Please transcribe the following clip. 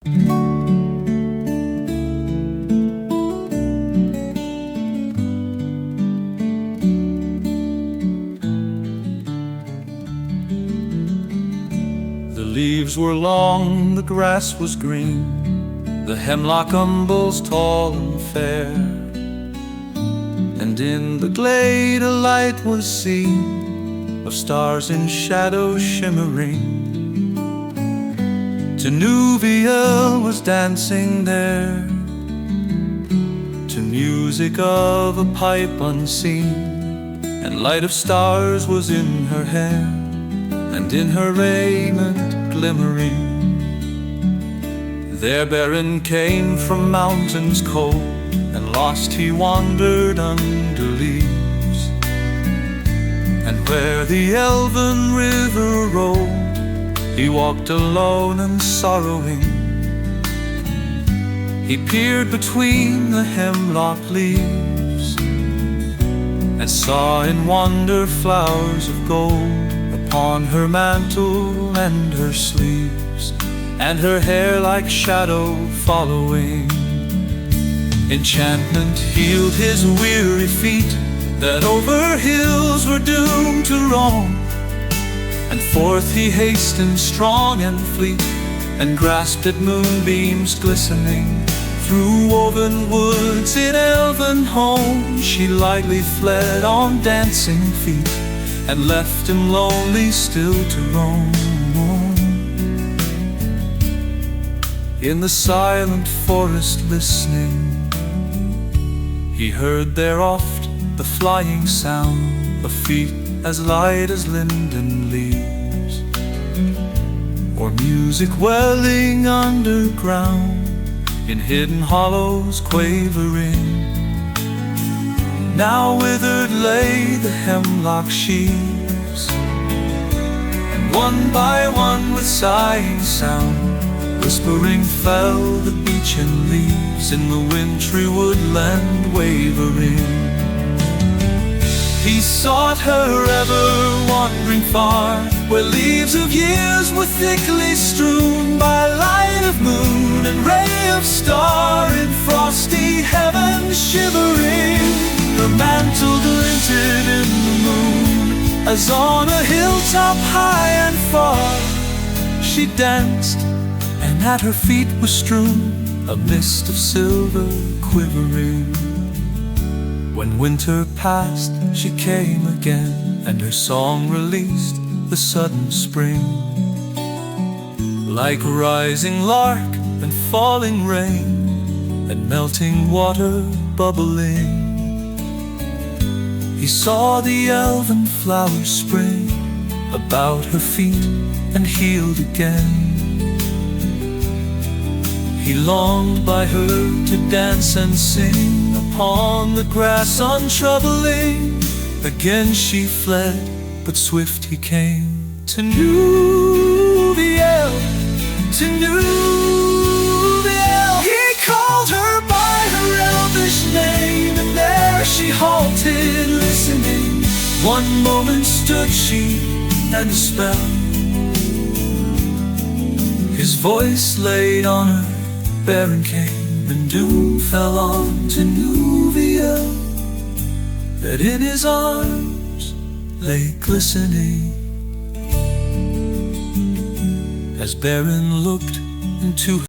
The leaves were long, the grass was green, the hemlock umbels tall and fair, and in the glade a light was seen of stars in shadow shimmering. Tinuviel was dancing there to music of a pipe unseen, and light of stars was in her hair and in her raiment glimmering. There Beren came from mountains cold, and lost he wandered under leaves. And where the elven river rolled, he walked alone and sorrowing. He peered between the hemlock leaves, and saw in wonder flowers of gold upon her mantle and her sleeves, and her hair like shadow following. Enchantment healed his weary feet that over hills were doomed to roam, and forth he hastened strong and fleet, and grasped at moonbeams glistening. Through woven woods in elven home she lightly fled on dancing feet, and left him lonely still to roam. In the silent forest listening, he heard there oft the flying sound of feet as light as linden leaves, or music welling underground in hidden hollows quavering. Now withered lay the hemlock sheaves, and one by one with sighing sound, whispering fell the beechen leaves in the wintry woodland wavering. He sought her ever wandering far, where leaves of years were thickly strewn by light of moon and ray of star, in frosty heaven shivering. Her mantle glinted in the moon, as on a hilltop high and far she danced, and at her feet was strewn a mist of silver quivering. When winter passed, she came again, and her song released the sudden spring. Like rising lark and falling rain and melting water bubbling, he saw the elven flowers spring about her feet and healed again. He longed by her to dance and sing upon the grass untroubling. Again she fled, but swift he came. Tinuviel, Tinuviel. He called her by her elvish name, and there she halted listening. One moment stood she, and a spell his voice laid on her. Beren came, and doom fell on Tinuviel, that in his arms lay glistening. As Beren looked into